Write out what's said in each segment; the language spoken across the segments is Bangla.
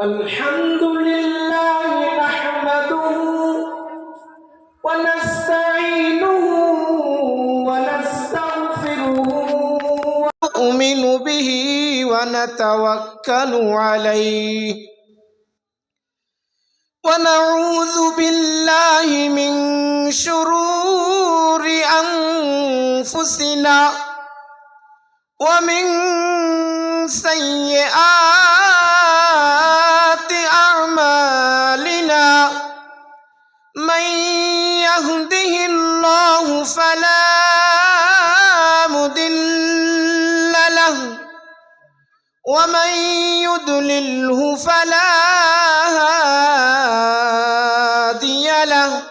الحمد لله نحمده ونستعينه ونستغفره ونؤمن به ونتوكل عليه ونعوذ بالله من شرور أنفسنا ومن سيئات أعمالنا من يهده الله فلا مضل له ومن يضلله فلا هادي له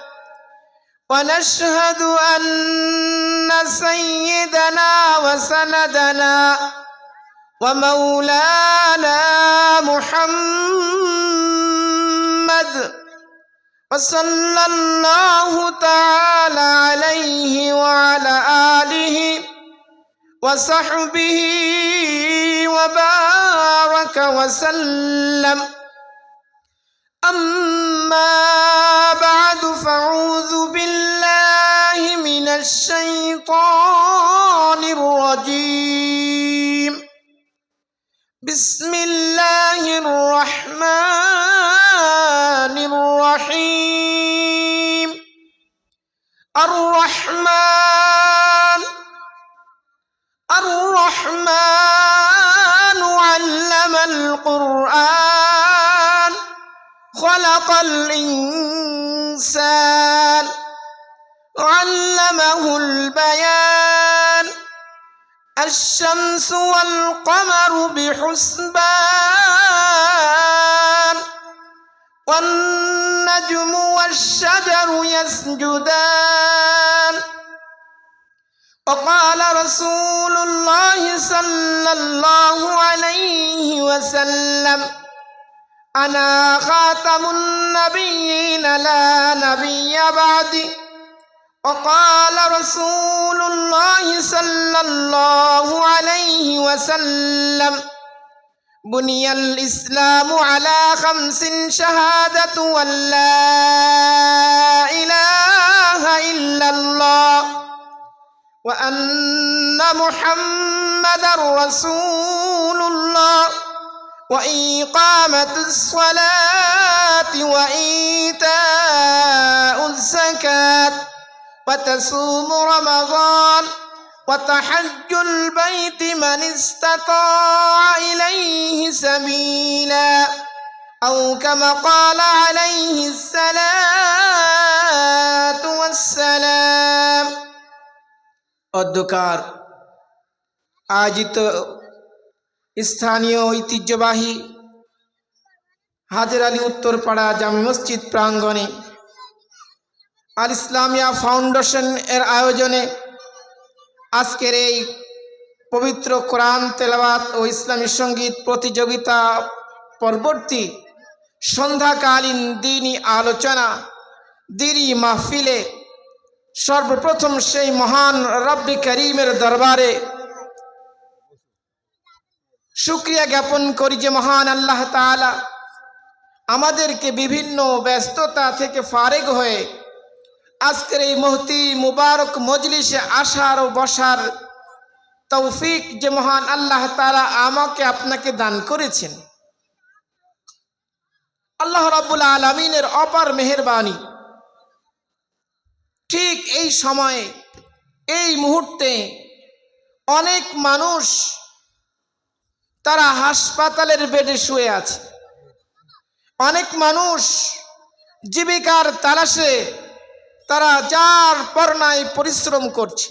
ونشهد أن سيدنا وسندنا ومولانا محمد وصلى الله تعالى عليه وعلى آله وصحبه وبارك وسلم أما بعد فأعوذ بالله من الشيطان الرجيم بسم الله الرحمن الرحيم الرحمن علم القرآن خلق الإنسان علمه البيان الشمس والقمر بحسبان والنجم والشجر يسجدان وقال رسول الله صلى الله عليه وسلم أنا خاتم النبيين لا نبي بعدي وقال رسول الله صلى الله عليه وسلم بني الإسلام على 5 شهادة أن لا إله إلا الله وأن محمدا رسول الله وإقامة الصلاة وإيتاء الزكاة وتصوم رمضان وتحج البيت من استطاع إليه سبيلا أو كما قال عليه الصلاة والسلام অধ্যকার আয়োজিত স্থানীয় ঐতিহ্যবাহী হাজের আলী উত্তরপাড়া জামে মসজিদ প্রাঙ্গণে আল ইসলামিয়া ফাউন্ডেশন এর আয়োজনে আজকের এই পবিত্র কোরআন তেলাওয়াত ও ইসলামী সঙ্গীত প্রতিযোগিতা পরবর্তী সন্ধ্যাকালীন দ্বীনি আলোচনা দ্বীনি মাহফিলে সর্বপ্রথম সেই মহান রব্বি করিমের দরবারে শুকরিয়া জ্ঞাপন করি যে মহান আল্লাহ তাআলা আমাদেরকে বিভিন্ন ব্যস্ততা থেকে ফারেগ হয়ে আজকের এই মহতি মুবারক মজলিসে আসার ও বসার তৌফিক যে মহান আল্লাহ তাআলা আমাকে আপনাকে দান করেছেন। আল্লাহ রাব্বুল আলামিনের অপার মেহেরবানি। ঠিক এই সময়ে এই মুহূর্তে অনেক মানুষ তারা হাসপাতালের বেডে শুয়ে আছে, অনেক মানুষ জীবিকার তালাশে তারা যার পরনায় পরিশ্রম করছে,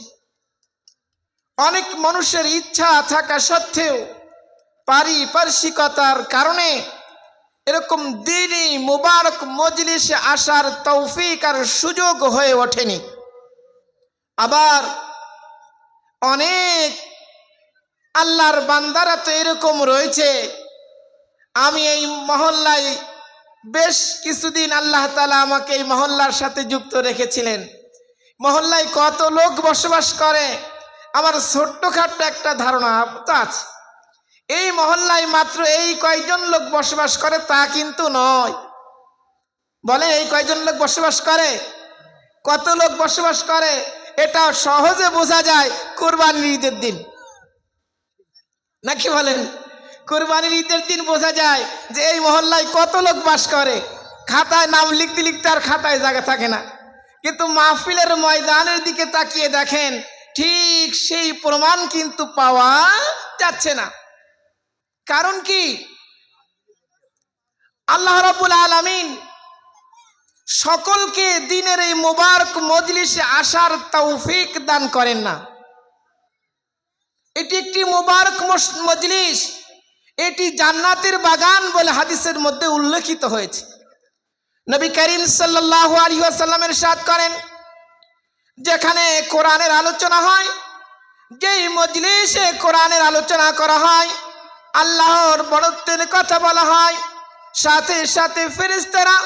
অনেক মানুষের ইচ্ছা থাকা সত্ত্বেও পারিপার্শ্বিকতার কারণে এরকম দ্বীনি মুবারক মজলিসে আসার তৌফিক আর সুযোগ হয়ে ওঠেনি। আবার অনেক আল্লাহর বান্দারা তো এরকম রয়েছে, আমি এই মহল্লায় বেশ কিছুদিন আল্লাহ তাআলা আমাকে এই মহল্লার সাথে যুক্ত রেখেছিলেন। মহল্লায় কত লোক বসবাস করে আমার ছোট্টখাট্ট একটা ধারণা তো আছে, এই মহল্লায় মাত্র এই কয়জন লোক বসবাস করে তা কিন্তু নয়। বলে এই কয়জন লোক বসবাস করে? কত লোক বসবাস করে এটা সহজে বোঝা যায় কুরবানির ঈদের দিন, নাকি বলেন? কুরবানির ঈদের দিন বোঝা যায় যে এই মহল্লায় কত লোক বাস করে। খাতায় নাম লিখতে লিখতে আর খাতায় জায়গা থাকে না, কিন্তু মাহফিলের ময়দানের দিকে তাকিয়ে দেখেন ঠিক সেই প্রমাণ কিন্তু পাওয়া যাচ্ছে না। কারণ কি? আল্লাহ রাব্বুল আলামিন সকলকে দিনের এই মোবারক মজলিসে আসার তৌফিক দান করেন না। এটি একটি মোবারক মজলিস, এটি জান্নাতের বাগান বলে হাদিসের মধ্যে উল্লেখিত হয়েছে। নবী করিম সাল্লাল্লাহু আলাইহি ওয়াসাল্লাম ইরশাদ করেন, যেখানে কোরআনের আলোচনা হয়, যেই মজলিসে কোরআনের আলোচনা করা হয়, আল্লাহর বড়ত্বের কথা বলা হয়, সাথে সাথে ফেরেশতারা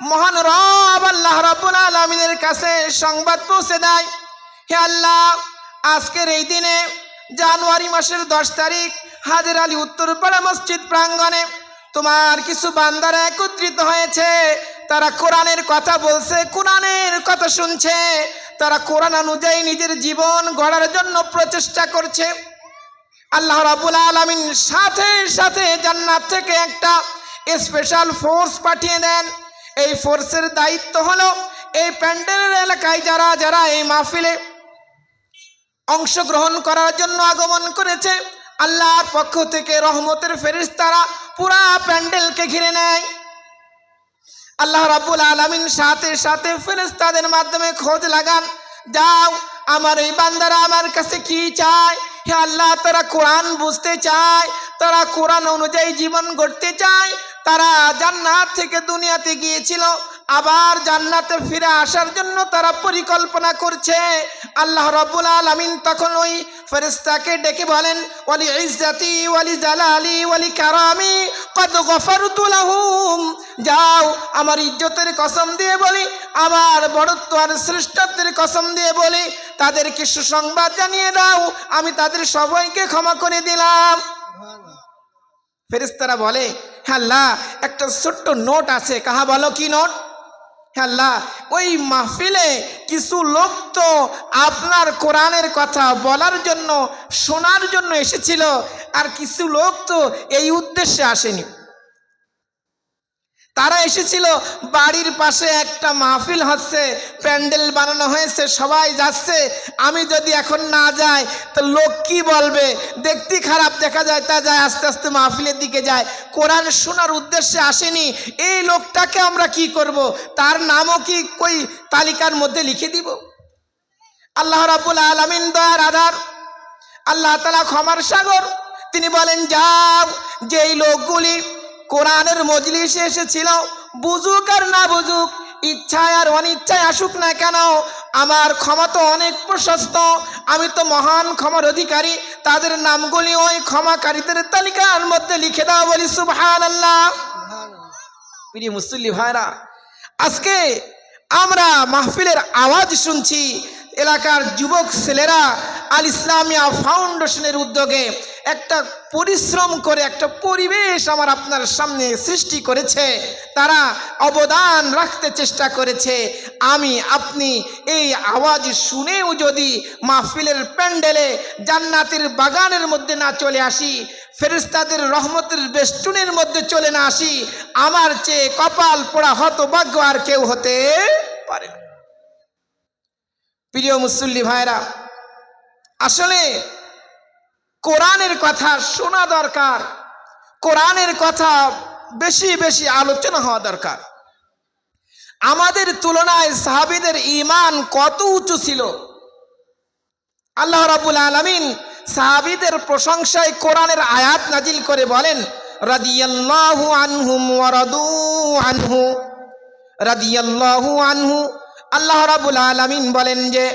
মহান রব আল্লাহ রাব্বুল আলামিনের কাছে সংবাদ পৌঁছে দেয়, হে আল্লাহ, আজকের এই দিনে জানুয়ারি মাসের 10 তারিখ হাজর আলী উত্তরপাড়া মসজিদ প্রাঙ্গণে তোমার কিছু বান্দারা একত্রিত হয়েছে। তারা কোরআনের কথা বলছে, কোরআনের কথা শুনছে, তারা কোরআন অনুযায়ী নিজের জীবন গড়ার জন্য প্রচেষ্টা করছে। আল্লাহ রাব্বুল আলামিন সাথে সাথে জান্নাত থেকে একটা স্পেশাল ফোর্স পাঠিয়ে দেন। এই ফোর্সের দায়িত্ব হলো এই প্যান্ডেলের এলাকায় যারা যারা এই মাহফিলে অংশগ্রহণ করার জন্য আগমন করেছে, আল্লাহর পক্ষ থেকে রহমতের ফেরেশতারা পুরা প্যান্ডেলকে ঘিরে নেয়। আল্লাহ রাব্বুল আলামিন সাথে সাথে ফেরেশতাদের মাধ্যমে খোঁজ লাগান, যাও আমার এই বান্দারা আমার কাছে কি চায়। হে আল্লাহ, তারা কোরআন বুঝতে চায়, তারা কোরআন অনুযায়ী জীবন গড়তে চায়, তারা জান্নাত থেকে দুনিয়াতে গিয়েছিল, আবার জান্নাতে ফিরে আসার জন্য তারা পরিকল্পনা করছে। আল্লাহ রাব্বুল আলামিন তখন ওই ফেরেশতাকে ডেকে বলেন, ওয়ালি ইজ্জতি ওয়ালি জালালি ওয়ালি কারামি কদ গফারতু লাহুম, যাও আমার ইজ্জতের কসম দিয়ে বলি, আমার বড়ত্ব আর শ্রেষ্ঠত্বের কসম দিয়ে বলি, তাদেরকে সুসংবাদ জানিয়ে দাও, আমি তাদের সবাইকে ক্ষমা করে দিলাম। ফেরেশতারা বলে, হে আল্লাহ, একটা ছোট্ট নোট আছে। কাহা বলো, কি নোট? হে আল্লাহ, ওই মাহফিলে কিছু লোক তো আপনার কোরআনের কথা বলার জন্য, শোনার জন্য এসেছিল, আর কিছু লোক তো এই উদ্দেশ্যে আসেনি। তারা এসেছিল বাড়ির পাশে একটা মাহফিল হচ্ছে, প্যান্ডেল বানানো হয়েছে, সবাই যাচ্ছে, আমি যদি এখন না যাই তো লোক কি বলবে, দেখতে খারাপ দেখা যায়, তা যায় আস্তে আস্তে মাহফিলের দিকে যায়, কোরআন শোনার উদ্দেশ্যে আসেনি। এই লোকটাকে আমরা কি করব? তার নামও কি কই তালিকার মধ্যে লিখে দিব? আল্লাহ রাব্বুল আলামিন দয়ার আধার, আল্লাহ তাআলা ক্ষমার সাগর, তিনি বলেন, যাও যেই লোকগুলি কোরআনের মজলিসে এসেছিল, বুঝুক আর না বুঝুক, ইচ্ছায় আর অনিচ্ছায় আসুক না কেন, আমার ক্ষমা তো অনেক প্রশস্ত, আমি তো মহান ক্ষমার অধিকারী, তাদের নামগুলি ওই ক্ষমাকারীদের তালিকার মধ্যে লিখে দাও। বলি সুবহানাল্লাহ। প্রিয় মুসল্লি ভাইরা, আজকে আমরা মাহফিলের আওয়াজ শুনছি, এলাকার যুবক ছেলেরা আল ইসলামিয়া ফাউন্ডেশনের উদ্যোগে একটা পরিশ্রম করে একটা পরিবেশ আমার আপনার সামনে সৃষ্টি করেছে, তারা অবদান রাখতে চেষ্টা করেছে। আমি আপনি এই আওয়াজ শুনেও যদি মাহফিলের প্যান্ডেলে জান্নাতের বাগানের মধ্যে না চলে আসি, ফেরেশতাদের রহমতের বেষ্টনীর মধ্যে চলে না আসি, আমার চেয়ে কপাল পোড়া হতভাগ্য আর কেউ হতে পারে না। প্রিয় মুসল্লি ভাইরা, আসলে কোরআনের কথা শোনা দরকার, কোরআনের কথা বেশি বেশি আলোচনা হওয়া দরকার। আমাদের তুলনায় সাহাবীদের ঈমান কত উঁচু ছিল। আল্লাহ রাব্বুল আলামিন সাহাবীদের প্রশংসায় কোরআনের আয়াত নাজিল করে বলেন, রাদিয়াল্লাহু আনহুম ওয়া রাদু আনহু, রাদিয়াল্লাহু আনহু, আল্লাহ রাব্বুল আলামিন বলেন যে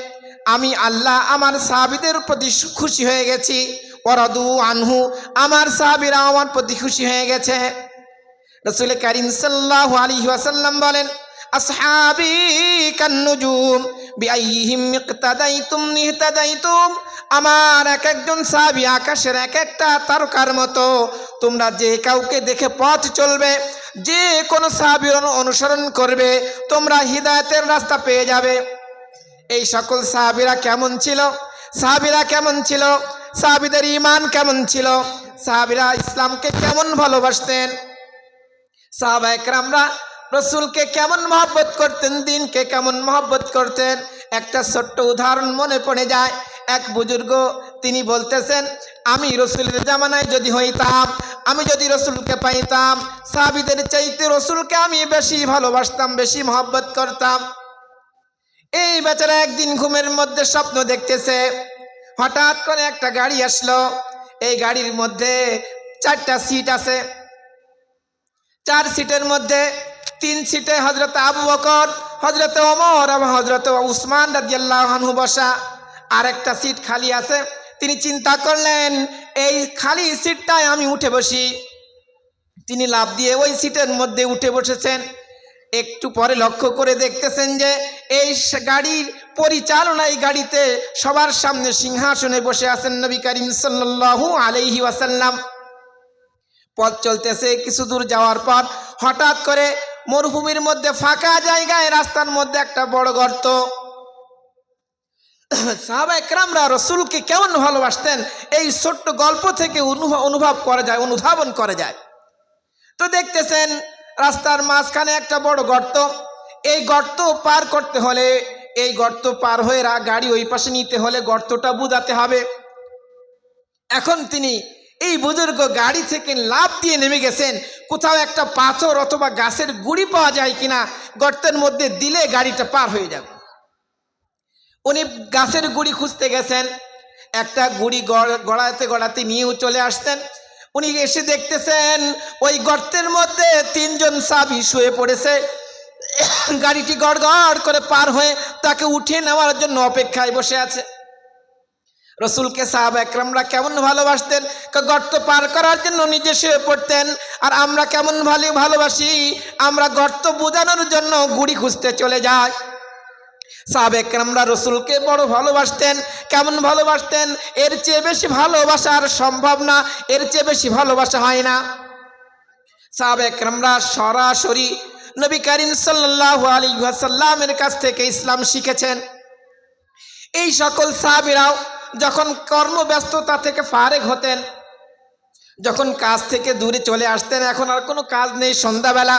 আমি আল্লাহ আমার সাহাবীদের প্রতি খুশি হয়ে গেছি, ওয়ারাদু আনহু, আমার সাহাবীরা আমার প্রতি খুশি হয়ে গেছে। রাসূল কারীম সাল্লাল্লাহু আলাইহি ওয়াসাল্লাম বলেন, আসহাবি কান্নুজুম বিআইহিম ইক্তাদাইতুম ইহতাদাইতুম। আমার এক একজন সাহাবী আকাশের এক একটা তারকার মতো। তোমরা যে কাউকে দেখে পথ চলবে, যে কোনো সাহাবীর অনুসরণ করবে, তোমরা হিদায়াতের রাস্তা পেয়ে যাবে। এই সকল সাহাবীরা কেমন ছিল? সাহাবীরা কেমন ছিল? সাহাবীদের ঈমান কেমন ছিল? সাহাবীরা ইসলামকে কেমন ভালোবাসতেন? সাহাবায়ে কেরামরা রসুলকে কেমন মহব্বত করতেন, দিনকে কেমন মহব্বত করতেন? একটা ছোট্ট উদাহরণ মনে পড়ে যায়। এক বুজুর্গ তিনি বলতেছেন, আমি রসুলের জামানায় যদি হইতাম, আমি যদি রসুলকে পাইতাম, সাহাবীদের চাইতে রসুলকে আমি বেশি ভালোবাসতাম, বেশি মহব্বত করতাম। এই বেচারা একদিন ঘুমের মধ্যে স্বপ্ন দেখতেছে, হঠাৎ করে একটা গাড়ি আসলো। এই গাড়ির মধ্যে 4টা সিট আছে। 4 সিটের মধ্যে 3 সিটে হযরত আবু বকর, হযরত ওমর এবং হযরত উসমান রাদিয়াল্লাহু আনহু বসা। আর একটা সিট খালি আছে। তিনি চিন্তা করলেন, এই খালি সিটটায় আমি উঠে বসি। তিনি লাফ দিয়ে ওই সিটের মধ্যে উঠে বসেছেন। একটু পরে লক্ষ্য করে দেখতেছেন যে এই গাড়ির পরিচালনায় গাড়িতে সবার সামনে সিংহাসনে বসে আছেন নবী করিম সাল্লাল্লাহু আলাইহি ওয়াসাল্লাম। পথ চলতেছে, কিছু দূর যাওয়ার পর হঠাৎ করে মরুভূমির মধ্যে ফাঁকা জায়গায় রাস্তার মধ্যে একটা বড় গর্ত। সাহাবায়ে কেরামরা রসুলকে কেমন ভালোবাসতেন এই ছোট্ট গল্প থেকে অনুভব করা যায়, অনুধাবন করা যায়। তো দেখতেছেন রাস্তার মাঝখানে একটা বড় গর্ত। এই গর্ত পার করতে হলে, এই গর্ত পার হয়ে গাড়ি ওই পাশে নিতে হলে গর্তটা বুঝাতে হবে। এখন তিনি এই বুজুর্গ গাড়ি থেকে লাফ দিয়ে নেমে গেছেন, কোথাও একটা পাথর অথবা গাছের গুড়ি পাওয়া যায় কিনা গর্তের মধ্যে দিলে গাড়িটা পার হয়ে যাবে। উনি গাছের গুড়ি খুঁজতে গেছেন, একটা গুড়ি গড়াতে গড়াতে নিয়েও চলে আসতেন। উনি এসে দেখতেছেন ওই গর্তের মধ্যে 3 জন সাহাবী শুয়ে পড়েছে। গাড়িটি গড় গড় করে পার হয়ে তাকে উঠিয়ে নেওয়ার জন্য অপেক্ষায় বসে আছে। রসুলকে সাহাবায়ে কেরামরা কেমন ভালোবাসতেন? গর্ত পার করার জন্য নিজে শুয়ে পড়তেন। আর আমরা কেমন ভালোবাসি? আমরা গর্ত বোঝানোর জন্য গুড়ি খুঁজতে চলে যাই। সাহাবায়ে কেরামরা রসুলকে বড় ভালোবাসতেন। কেমন ভালোবাসতেন? এর চেয়ে বেশি ভালোবাসা আর সম্ভব না, এর চেয়ে বেশি ভালোবাসা হয় না। সাহাবায়ে কেরামরা সরাসরি নবী করিম সাল্লাল্লাহু আলাইহি ওয়াসাল্লামের কাছ থেকে ইসলাম শিখেছেন। এই সকল সাহাবীরাও যখন কর্মব্যস্ততা থেকে ফারেগ হতেন, যখন কাজ থেকে দূরে চলে আসতেন, এখন আর কোনো কাজ নেই, সন্ধ্যাবেলা,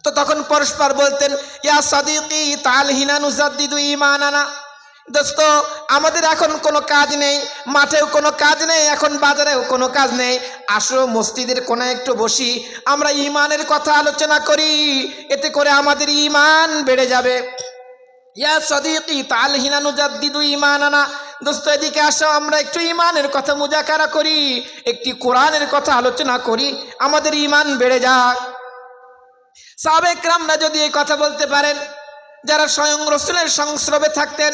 তো তখন পরস্পর বলতেন, ইয়া সাদিকি তাল হিনা নুজাদ্দিদু ঈমানানা। দোস্ত, আমাদের এখন কোনো কাজ নেই, মাঠেও কোনো কাজ নেই, এখন বাজারেও কোনো কাজ নেই, আসো মসজিদের কোণে একটু বসি, আমরা ঈমানের কথা আলোচনা করি, এতে করে আমাদের ঈমান বেড়ে যাবে। ইয়া সাদিকি তাল হিনা নুজাদ্দিদু ঈমানানা। দোস্ত, এদিকে আসো, আমরা একটু ঈমানের কথা মুজাকারা করি, একটি কোরআনের কথা আলোচনা করি, আমাদের ঈমান বেড়ে যাক। সাহাবায়ে কেরামরা যদি এই কথা বলতে পারেন, যারা স্বয়ং রসুলের সংস্রবে থাকতেন,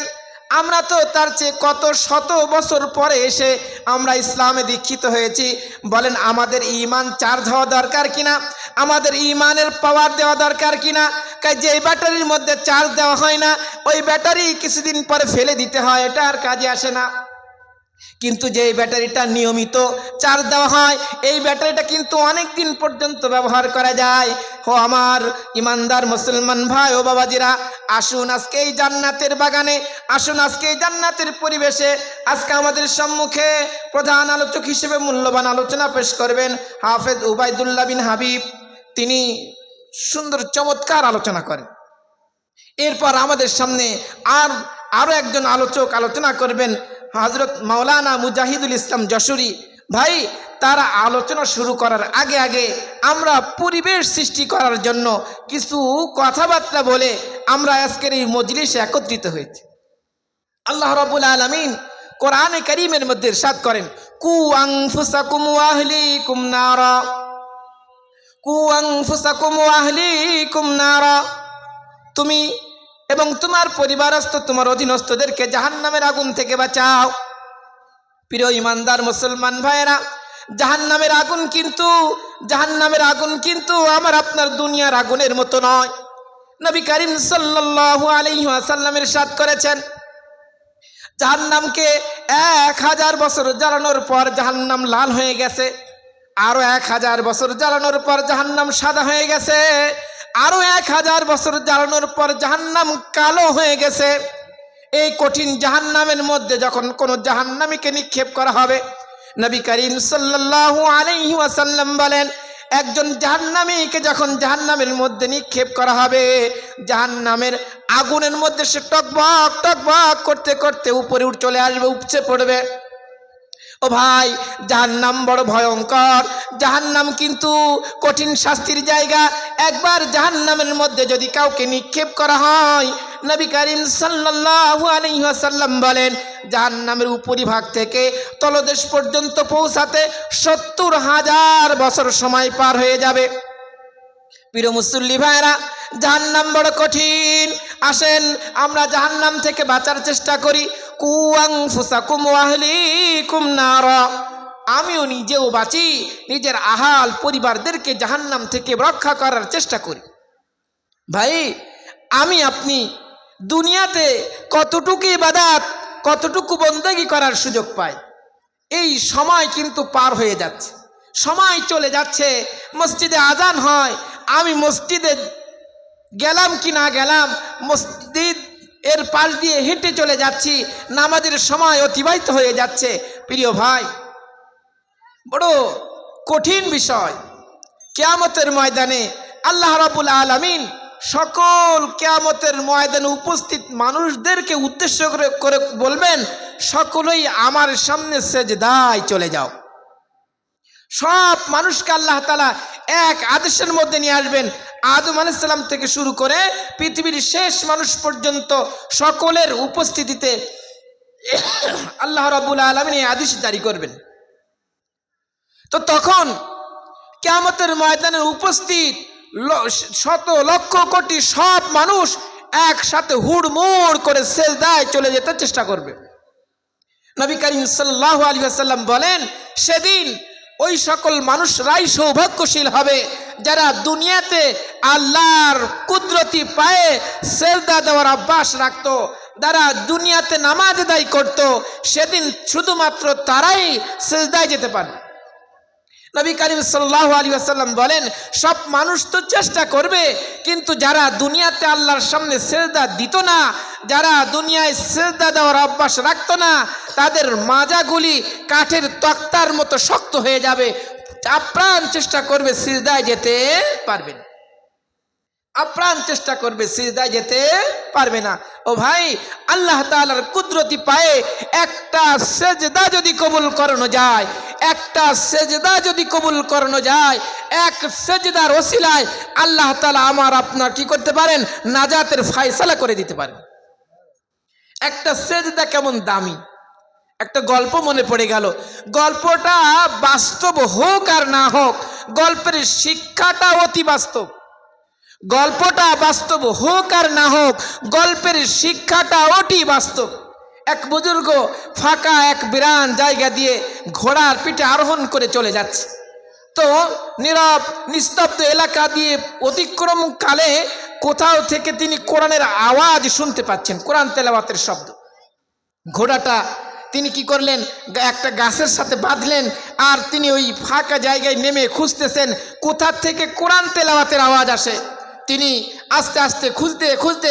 আমরা তো তার চেয়ে কত শত বছর পরে এসে আমরা ইসলামে দীক্ষিত হয়েছি। বলেন আমাদের ঈমান চার্জ হওয়া দরকার কিনা? আমাদের ঈমানের পাওয়ার দেওয়া দরকার কিনা? যে ব্যাটারির মধ্যে চার্জ দেওয়া হয় না, ওই ব্যাটারি কিছুদিন পরে ফেলে দিতে হয়, এটা আর কাজে আসে না। কিন্তু যে ব্যাটারিটা নিয়মিত চার্জ দেওয়া হয়, এই ব্যাটারিটা কিন্তু অনেক দিন পর্যন্ত ব্যবহার করা যায়। ও আমার ইমানদার মুসলমান ভাই ও বাবাজিরা, আসুন আজকে এই জান্নাতের বাগানে, আসুন আজকে এই জান্নাতের পরিবেশে, আজকে আমাদের সম্মুখে প্রধান আলোচক হিসেবে মূল্যবান আলোচনা পেশ করবেন হাফেজ উবাইদুল্লাহ বিন হাবিব। তিনি সুন্দর চমৎকার আলোচনা করেন। এরপর আমাদের সামনে আরও একজন আলোচক আলোচনা করবেন, হযরত মাওলানা মুজাহিদুল ইসলাম যশোরী ভাই। তারা আলোচনা শুরু করার আগে আগে আমরা পরিবেশ সৃষ্টি করার জন্য কিছু কথাবার্তা বলে আমরা আজকের এই মজলিসে একত্রিত হয়েছি। আল্লাহ রাব্বুল আলামিন কোরআনে কারীমের মধ্যে ইরশাদ করেন, কু আনফুসাকুম ওয়া আহলিকুম নারা, কু আনফুসাকুম ওয়া আহলিকুম নারা। তুমি এবং তোমার পরিবারস্থ, তোমার অধীনস্থদেরকে জাহান্নামের আগুন থেকে বাঁচাও। প্রিয় ইমানদার মুসলমান ভাইয়েরা, জাহান্নামের আগুন কিন্তু আমার আপনার দুনিয়ার আগুনের মতো নয়। নবী করিম সাল্লাল্লাহু আলাইহি ওয়াসাল্লাম ইরশাদ করেছেন, জাহান্নামকে 1000 বছর জ্বালানোর পর জাহান্নাম লাল হয়ে গেছে, আরো 1000 বছর জ্বালানোর পর জাহান্নাম সাদা হয়ে গেছে, আরো 1000 বছর জ্বালানোর পর জাহান্নাম কালো হয়ে গেছে। এই কঠিন জাহান্নামের মধ্যে যখন কোনো জাহান্নামীকে নিক্ষেপ করা হবে, নবী করিম সাল্লাল্লাহু আলাইহি ওয়াসাল্লাম বলেন, একজন জাহান্নামীকে যখন জাহান্নামের মধ্যে নিক্ষেপ করা হবে, জাহান্নামের আগুনের মধ্যে সে টকবক টকবক করতে করতে উপরে চলে আসবে, উপচে পড়বে। ও ভাই, জাহান্নাম বড় ভয়ঙ্কর, জাহান্নাম কিন্তু কঠিন শাস্তির জায়গা। একবার জাহান্নামের মধ্যে যদি কাউকে নিক্ষেপ করা হয়, নবী করিম সাল্লাল্লাহু আলাইহি ওয়াসাল্লাম বলেন, জাহান্নামের উপরিভাগ থেকে তলদেশ পর্যন্ত পৌঁছাতে 70,000 বছর সময় পার হয়ে যাবে। প্রিয় মুসল্লি ভাইরা, জাহান্নাম বড় কঠিন। আসেন আমরা জাহান্নাম থেকে বাঁচার চেষ্টা করি। কু আনফুসাকুম ওয়া আহলিকুম নারা, আমিও নিজেও বাঁচি, নিজের আহাল পরিবারদেরকে জাহান্নাম থেকে রক্ষা করার চেষ্টা করি। ভাই, আমি আপনি দুনিয়াতে কতটুকু ইবাদত, কতটুকু বন্দেগী করার সুযোগ পাই, এই সময় কিন্তু পার হয়ে যাচ্ছে, সময় চলে যাচ্ছে। মসজিদে আজান হয়, আমি মসজিদে গেলাম কি না গেলাম, মসজিদ এর পাশ দিয়ে হেঁটে চলে যাচ্ছি, নামাজের সময় অতিবাহিত হয়ে যাচ্ছে। প্রিয় ভাই, বড় কঠিন বিষয়। কিয়ামতের ময়দানে আল্লাহ রাব্বুল আলামিন সকল কিয়ামতের ময়দানে উপস্থিত মানুষদেরকে উদ্দেশ্য করে বলবেন, সকলেই আমার সামনে সেজদায় চলে যাও। সব মানুষকে আল্লাহ তাআলা এক আদেশের মধ্যে নিয়ে আসবেন। আদম আলাইহিস সালাম থেকে শুরু করে পৃথিবীর শেষ মানুষ পর্যন্ত সকলের উপস্থিতিতে আল্লাহ রাব্বুল আলামিন এই আদেশ জারি করবেন। তো তখন কিয়ামতের ময়দানে উপস্থিত শত লক্ষ কোটি সব মানুষ একসাথে হুড়মুড় করে সেজদায় চলে যেতে চেষ্টা করবে। নবী করিম সাল্লাল্লাহু আলাইহি ওয়াসাল্লাম বলেন, সেদিন ওই সকল মানুষরাই সৌভাগ্যশীল হবে যারা দুনিয়াতে আল্লাহর কুদরতি পায়ে সেজদা দেওয়ার অভ্যাস রাখত, যারা দুনিয়াতে নামাজ আদায় করত, সেদিন শুধুমাত্র তারাই সেজদায় যেতে পারে। নবী করিম সাল্লাল্লাহু আলাইহি ওয়াসাল্লাম বলেন, সব মানুষ তো চেষ্টা করবে, কিন্তু যারা দুনিয়াতে আল্লাহর সামনে সেজদা দিত না, যারা দুনিয়ায় সেজদা দেওয়ার অভ্যাস রাখত না, তাদের মাজাগুলি কাঠের তক্তার মতো শক্ত হয়ে যাবে। আপ্রাণ চেষ্টা করবে সিজদায় যেতে পারবে না, আপ্রাণ চেষ্টা করবে সিজদায় যেতে পারবে না। ও ভাই, আল্লাহ তাআলার কুদরতি পায়ে একটা সেজদা যদি কবুল করানো যায়, একটা সেজদা যদি কবুল করানো যায়, এক সেজদার ওসিলায় আল্লাহ তাআলা আমার আপনার কি করতে পারেন, নাজাতের ফয়সালা করে দিতে পারেন। একটা সেজদা কেমন দামি। একটা গল্প মনে পড়ে গেল, গল্পটা বাস্তব হোক আর না হোক, গল্পের শিক্ষাটা অতি বাস্তব। গল্পটা বাস্তব হোক আর না হোক, গল্পের শিক্ষাটা অতি বাস্তব। এক বুজুর্গ ফাঁকা এক বিরান জায়গা দিয়ে ঘোড়ার পিঠে আরোহণ করে চলে যাচ্ছে। তো নীরব নিস্তব্ধ এলাকা দিয়ে অতিক্রম কালে কোথাও থেকে তিনি কোরআনের আওয়াজ শুনতে পাচ্ছেন, কোরআন তেলাওয়াতের শব্দ। ঘোড়াটা তিনি কি করলেন, একটা গাছের সাথে বাঁধলেন, আর তিনি ওই ফাঁকা জায়গায় নেমে খুঁজতেছেন কোথা থেকে কোরআন তেলাওয়াতের আওয়াজ আসে। তিনি আস্তে আস্তে খুঁজতে খুঁজতে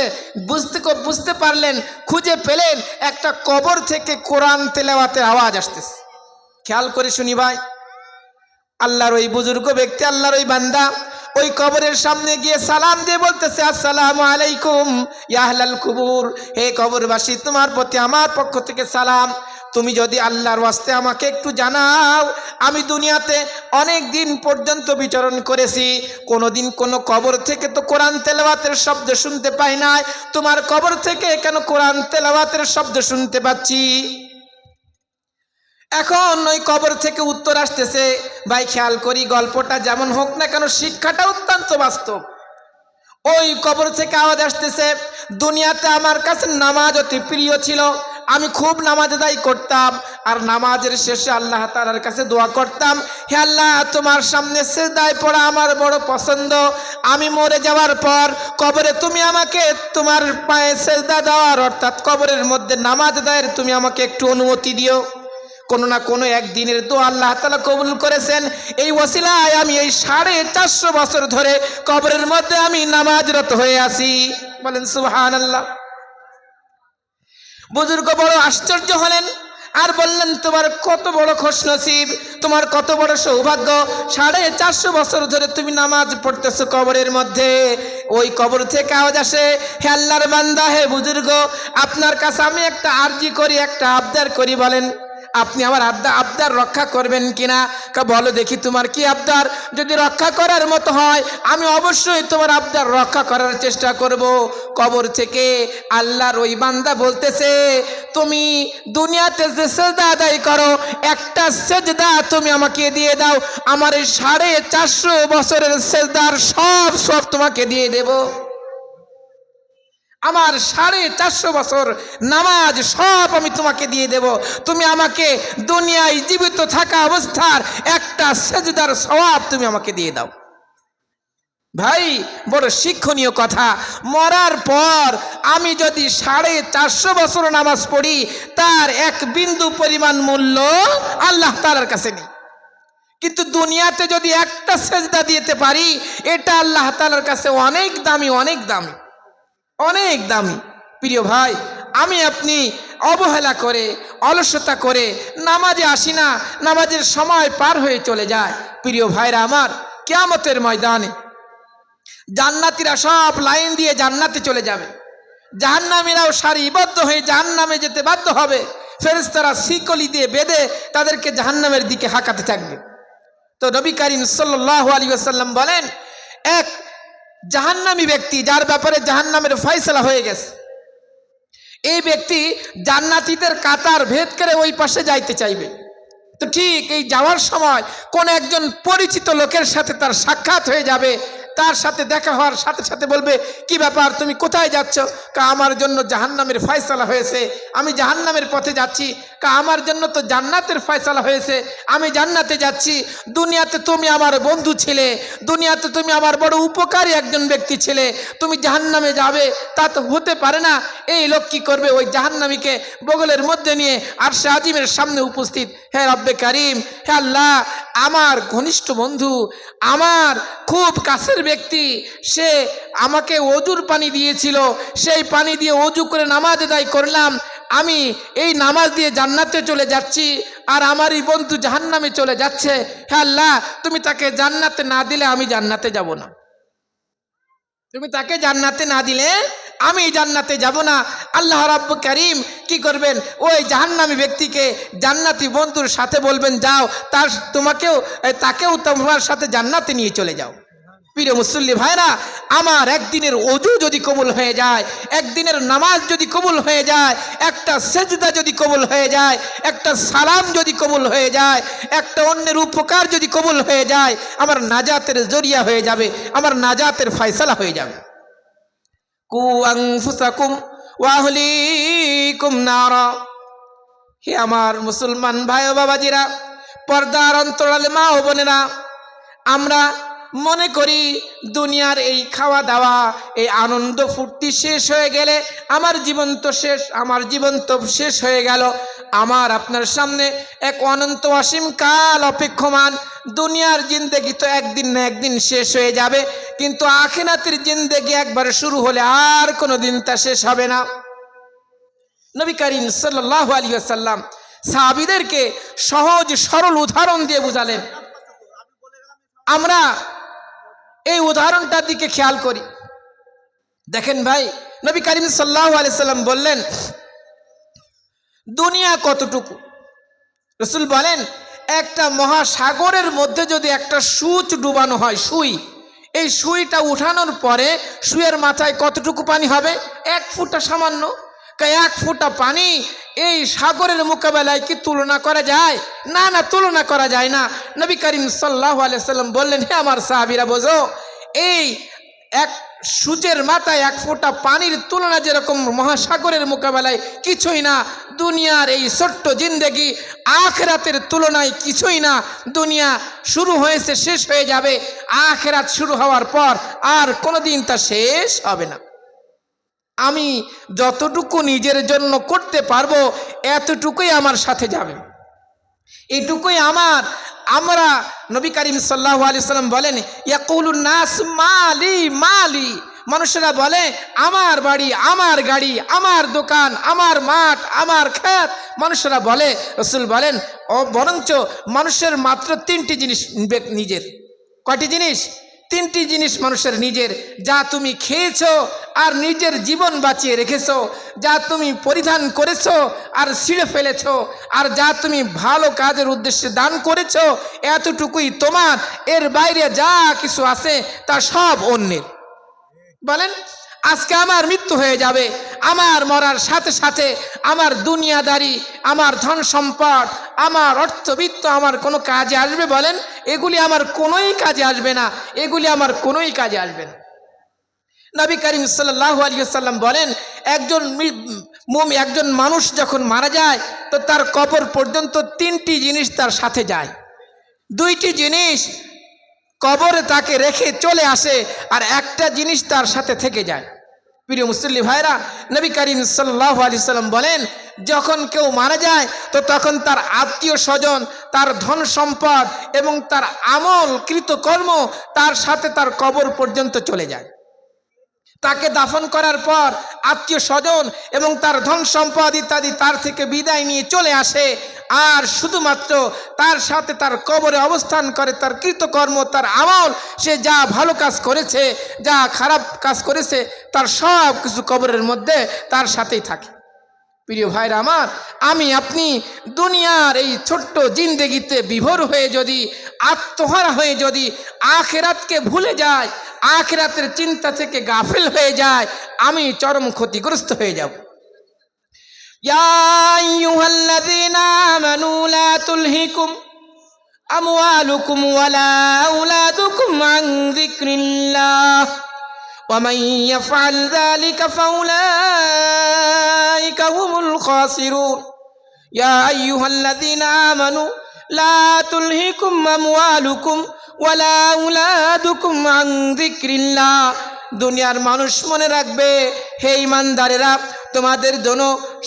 বুঝতে পারলেন, খুঁজে পেলেন একটা কবর থেকে কোরআন তেলাওয়াতের আওয়াজ আসতেছে। খেয়াল করে শুনি ভাই, আল্লাহর ওই বুজুর্গ ব্যক্তি, আল্লাহর ওই বান্দা ওই কবরের সামনে গিয়ে সালাম দিয়ে বলতেছে, আসসালামু আলাইকুম ইয়া আহলাল কুবুর, হে কবরবাসী, তোমার প্রতি আমার পক্ষ থেকে সালাম। তুমি যদি আল্লাহর ওয়াস্তে আমাকে একটু জানাও, আমি দুনিয়াতে অনেক দিন পর্যন্ত বিচরণ করেছি, কোনোদিন কোনো কবর থেকে তো কোরআন তেলাওয়াতের শব্দ শুনতে পাই নাই, তোমার কবর থেকে কেন কোরআন তেলাওয়াতের শব্দ শুনতে পাচ্ছি। এখন ওই কবর থেকে উত্তর আসতেছে। ভাই খেয়াল করি, গল্পটা যেমন হোক না কেন, শিক্ষাটা অত্যন্ত বাস্তব। ওই কবর থেকে আওয়াজ আসতেছে, দুনিয়াতে আমার কাছে নামাজ অতি প্রিয় ছিল, আমি খুব নামাজ আদায় করতাম, আর নামাজের শেষে আল্লাহ তাআলার কাছে দোয়া করতাম, হে আল্লাহ, তোমার সামনে সিজদায় পড়া আমার বড় পছন্দ, আমি মরে যাওয়ার পর কবরে তুমি আমাকে তোমার পায়ে সেজদা দেওয়ার অর্থাৎ কবরের মধ্যে নামাজ আদায়ের তুমি আমাকে একটু অনুমতি দিও। কোনো না কোনো একদিনের দোয়া আল্লাহ তাআলা কবুল করেছেন। এই ওসিলায় আমি এই 450 বছর ধরে কবরের মধ্যে আমি নামাজরত হয়ে আছি। বলেন সুবহানাল্লাহ। বুজুর্গ বড় আশ্চর্য হলেন আর বললেন, তোমার কত বড় খুশনসিব, তোমার কত বড় সৌভাগ্য, 450 বছর ধরে তুমি নামাজ পড়তেছো কবরের মধ্যে। ওই কবর থেকে আওয়াজ আসে, হে আল্লাহর বান্দা, হে বুজুর্গ, আপনার কাছে আমি একটা আরজি করি, একটা আবদার করি, বলেন আপনি আমার আবদার রক্ষা করবেন কিনা? বলো দেখি তোমার কি আবদার। যদি রক্ষা করার মতো হয় আমি অবশ্যই তোমার আবদার রক্ষা করার চেষ্টা করব। কবর থেকে আল্লাহর ওই বান্দা বলতেছে, তুমি দুনিয়াতে যে সেজদা আদায় করো একটা সেজদা তুমি আমাকে দিয়ে দাও, আমার এই 450 বছরের সেজদার সব তোমাকে দিয়ে দেব। আমার 450 বছর নামাজ সব আমি তোমাকে দিয়ে দেব, তুমি আমাকে দুনিয়ায় জীবিত থাকা অবস্থার একটা সেজদার সওয়াব তুমি আমাকে দিয়ে দাও। ভাই বড় শিক্ষণীয় কথা। মরার পর আমি যদি 450 বছর নামাজ পড়ি তার এক বিন্দু পরিমাণ মূল্য আল্লাহ তাআলার কাছে নেই, কিন্তু দুনিয়াতে যদি একটা সেজদা দিতে পারি এটা আল্লাহ তাআলার কাছে অনেক দামি, অনেক দামি, অনেক দামি। প্রিয় ভাই, আমি আপনি অবহেলা করে অলসতা করে নামাজে আসি না, নামাজের সময় পার হয়ে চলে যায়। প্রিয় ভাইরা আমার, কিয়ামতের ময়দানে জান্নাতীরা সব লাইন দিয়ে জান্নাতে চলে যাবে, জাহান্নামীরাও সারিবদ্ধ হয়ে জাহান্নামে যেতে বাধ্য হবে। ফেরেশতারা শিকলি দিয়ে বেঁধে তাদেরকে জাহান্নামের দিকে হাঁকাতে থাকবে। তো নবী করিম সাল্লাল্লাহু আলাইহি ওয়াসাল্লাম বলেন, এক জাহান্নামী ব্যক্তি যার ব্যাপারে জাহান্নামের ফয়সালা হয়ে গেছে, এই ব্যক্তি জান্নাতীদের কাতার ভেদ করে ওই পাশে যাইতে চাইবে। তো ঠিক এই যাওয়ার সময় কোন একজন পরিচিত লোকের সাথে তার সাক্ষাৎ হয়ে যাবে, তার সাথে দেখা হওয়ার সাথে সাথে বলবে, কি ব্যাপার, তুমি কোথায় যাচ্ছ? আমার জন্য জাহান্নামের ফয়সালা হয়েছে, আমি জাহান্নামের পথে যাচ্ছি। আমার জন্য তো জান্নাতের ফয়সালা হয়েছে, আমি জান্নাতে যাচ্ছি। দুনিয়াতে তুমি আমার বন্ধু ছিলে, দুনিয়াতে তুমি আমার বড় উপকারী একজন ব্যক্তি ছিলে, তুমি জাহান্নামে যাবে তা তো হতে পারে না। এই লোক কি করবে, ওই জাহান্নামীকে বগলের মধ্যে নিয়ে আরশে আজিমের সামনে উপস্থিত, হে রব্বে কারিম, হে আল্লাহ, আমার ঘনিষ্ঠ বন্ধু, আমার খুব কাছের ব্যক্তি, সে আমাকে অজুর পানি দিয়েছিল, সেই পানি দিয়ে অজু করে নামাজ আদায় করলাম, আমি এই নামাজ দিয়ে জান্নাতে চলে যাচ্ছি, আর আমারই বন্ধু জাহান্নামে চলে যাচ্ছে। হে আল্লাহ, তুমি তাকে জান্নাতে না দিলে আমি জান্নাতে যাব না, তুমি তাকে জান্নাতে না দিলে আমি জান্নাতে যাব না। আল্লাহ রাব্বুল কারীম কি করবেন, ওই জাহান্নামী ব্যক্তিকে জান্নাতি বন্ধুর সাথে বলবেন, যাও তাকেও তোমার সাথে জান্নাতে নিয়ে চলে যাও। প্রিয় মুসল্লি ভাইরা আমার, একদিনের ওযু যদি কবুল হয়ে যায়, একদিনের নামাজ যদি কবুল হয়ে যায়, একটা সেজদা যদি কবুল হয়ে যায়, একটা সালাম যদি কবুল হয়ে যায়, একটা অন্যের উপকার যদি কবুল হয়ে যায়, আমার নাজাতের জরিয়া হয়ে যাবে, আমার নাজাতের ফয়সালা হয়ে যাবে। কু আনফুসাকুম ওয়া আহলিকুম নারা। হে আমার মুসলমান ভাই ও বাবাজিরা, পর্দার অন্তরালে মা ও বোনেরা, আমরা মনে করি দুনিয়ার এই খাওয়া দাওয়া, এই আনন্দ ফুর্তি শেষ হয়ে গেলে আমার জীবন তো শেষ, আমার জীবন তো শেষ হয়ে গেল। আমার আপনার সামনে এক অনন্ত অসীম কাল অপেক্ষমান। দুনিয়ার জিন্দেগি তো একদিন না একদিন শেষ হয়ে যাবে, কিন্তু আখিরাতের জিন্দেগি একবার শুরু হলে আর কোনো দিন তা শেষ হবে না। নবী করিম সাল্লাল্লাহু আলাইহি ওয়াসাল্লাম সাহাবীদেরকে সহজ সরল উদাহরণ দিয়ে বুঝালেন। আমরা এই উদাহরণটার দিকে খেয়াল করি। দেখেন ভাই, নবী করিম সাল্লাল্লাহু আলাইহি ওয়াসাল্লাম বললেন, দুনিয়া কতটুকু? রাসূল বলেন, একটা মহাসাগরের মধ্যে যদি একটা সূচ ডুবানো হয়, সুই, এই সুইটা উঠানোর পরে সুইয়ের মাথায় কতটুকু পানি হবে? 1 ফুটা সামান্য। 1 ফুটা পানি এই সাগরের মোকাবেলায় কি তুলনা করা যায়? না না, তুলনা করা যায় না। নবী করিম সাল্লাল্লাহু আলাইহি ওয়াসাল্লাম বললেন, হে আমার সাহাবীরা বোঝো, এই এক সূচের মাথায় এক ফোঁটা পানির তুলনা যেরকম মহাসাগরের মোকাবেলায় কিছুই না, দুনিয়ার এই ছোট্ট জিন্দেগি আখিরাতের তুলনায় কিছুই না। দুনিয়া শুরু হয়েছে, শেষ হয়ে যাবে। আখিরাত শুরু হওয়ার পর আর কোনোদিন তা শেষ হবে না। আমি যতটুকু নিজের জন্য করতে পারবো এতটুকুই আমার সাথে যাবে, এটুকুই আমরা নবী করিম সাল্লাল্লাহু আলাইহি সাল্লাম বলেন, ইয়াকুলুন নাস মালি মালি, মানুষেরা বলে আমার বাড়ি, আমার গাড়ি, আমার দোকান, আমার মাঠ, আমার ক্ষেত। মানুষেরা বলে, রাসূল বলেন বরঞ্চ মানুষের মাত্র তিনটি জিনিস নিজের। কয়টি জিনিস? তিনটি জিনিস মানুষের নিজের। যা তুমি খেয়েছো আর নিজের জীবন বাঁচিয়ে রেখেছো, যা তুমি পরিধান করেছো আর ছিঁড়ে ফেলেছো, আর যা তুমি ভালো কাজের উদ্দেশ্যে দান করেছো, এতটুকুই তোমার। এর বাইরে যা কিছু আছে তা সব অন্যের। বলেন, আজকে আমার মৃত্যু হয়ে যাবে, আমার মরার সাথে সাথে আমার দুনিয়াদারি, আমার ধন সম্পদ, আমার অর্থবিত্ত আমার কোনো কাজে আসবে? বলেন, এগুলি আমার কোনোই কাজে আসবে না, এগুলি আমার কোনোই কাজে আসবে না। নবী করিম সাল্লাল্লাহু আলাইহি ওয়াসাল্লাম বলেন, একজন মানুষ যখন মারা যায় তো তার কবর পর্যন্ত তিনটি জিনিস তার সাথে যায়। দুইটি জিনিস কবরে তাকে রেখে চলে আসে, আর একটা জিনিস তার সাথে থেকে যায়। প্রিয় মুসল্লি ভাইরা, নবী করিম সাল্লাল্লাহু আলাইহি সাল্লাম বলেন, যখন কেউ মারা যায় তো তখন তার আত্মীয় স্বজন, তার ধন সম্পদ এবং তার আমল কৃতকর্ম তার সাথে তার কবর পর্যন্ত চলে যায়। তাকে দাফন করার পর আত্মীয় স্বজন এবং তার ধন সম্পদ ইত্যাদি তার থেকে বিদায় নিয়ে চলে আসে, আর শুধুমাত্র তার সাথে তার কবরে অবস্থান করে তার কৃতকর্ম, তার আমল, সে যা ভালো কাজ করেছে, যা খারাপ কাজ করেছে, তার সব কিছু কবরের মধ্যে তার সাথেই থাকে। প্রিয় ভাইরা আমার, আমি আপনি দুনিয়ার এই ছোট্ট জিন্দেগিতে বিভোর হয়ে যদি, আত্মহারা হয়ে যদি আখিরাতকে ভুলে যায়, আখিরাতের চিন্তা থেকে গাফিল হয়ে যায়, আমি চরম ক্ষতিগ্রস্ত হয়ে যাব। ইয়া আইয়ুহাল্লাযীনা আমানু লা তুলহিকুম আমওয়ালুকুম ওয়ালা আওলাদুকুম আন যিকরিল্লাহ ومن يفعل ذلك فأولئك هم الخاسرون يا أيها الذين آمنوا لا تلهكم أموالكم ولا أولادكم عن ذكر الله দুনিয়ার মানুষ মনে রাখবে, হে ঈমানদারেরা, তোমাদের জন্য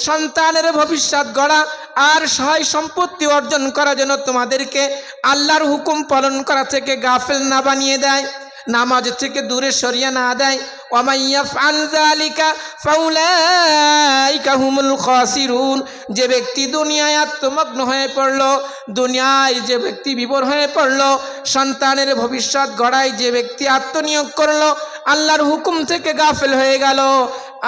সন্তানের ভবিষ্যৎ গড়া আর সহায় সম্পত্তি অর্জন করার জন্য তোমাদেরকে আল্লাহর হুকুম পালন করা থেকে গাফিল না বানিয়ে দেয়, নামাজ থেকে দূরে সরিয়ে না দেয়। ওয়া ইয়াফআল যালিকা ফাউলাইকা হুমুল খাসিরুন, যে ব্যক্তি দুনিয়ায় আত্মমগ্ন হয়ে পড়ল, দুনিয়ায় যে ব্যক্তি বিভোর হয়ে পড়ল, সন্তানের ভবিষ্যৎ গড়ায় যে ব্যক্তি আত্মনিয়োগ করলো, আল্লাহর হুকুম থেকে গাফিল হয়ে গেল,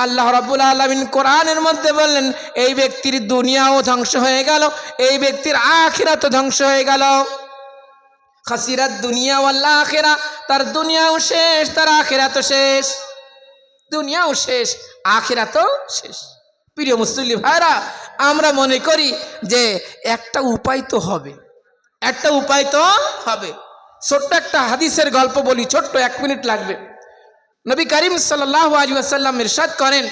আল্লাহ রাব্বুল আলামিন কোরআনের মধ্যে বললেন, এই ব্যক্তির দুনিয়াও ধ্বংস হয়ে গেল, এই ব্যক্তির আখিরাতও ধ্বংস হয়ে গেল। খাসিরাত দুনিয়া ওয়াল আখিরা, তার দুনিয়াও শেষ, তার আখিরাতও শেষ। দুনিয়াও শেষ, আখিরাতও শেষ। প্রিয় মুসলিম ভাইরা, আমরা মনে করি যে একটা উপায় তো হবে, একটা উপায় তো হবে। ছোট্ট একটা হাদিসের গল্প বলি, ছোট্ট 1 মিনিট লাগবে। নবী করিম সাল্লাল্লাহু আলাইহি ওয়াসাল্লাম ইরশাদ করেন,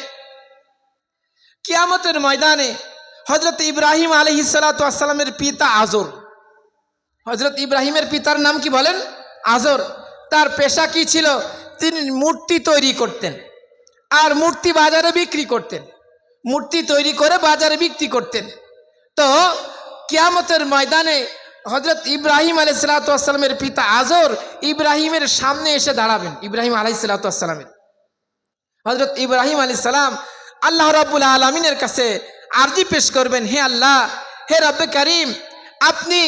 কিয়ামতের ময়দানে হযরত ইব্রাহিম আলাইহিস সালাতু ওয়াস সালামের পিতা আজর, হযরত ইব্রাহিমের পিতার নাম কি বলেন? আজর। তার পেশা কি ছিল? তিনি মূর্তি তৈরি করতেন আর মূর্তি বাজারে বিক্রি করতেন, মূর্তি তৈরি করে বাজারে বিক্রি করতেন। তো কিয়ামতের ময়দানে হযরত ইব্রাহিম আলাইহিস সালাতু ওয়াস সালামের পিতা আজর ইব্রাহিমের সামনে এসে দাঁড়াবেন। ইব্রাহিম আলাইহিস সালাতু ওয়াস সালামের, হযরত ইব্রাহিম আলাইহিস সালাম আল্লাহ রাব্বুল আলামিনের কাছে আরজি পেশ করবেন, হে আল্লাহ, হে রব্বে কারীম, আপনি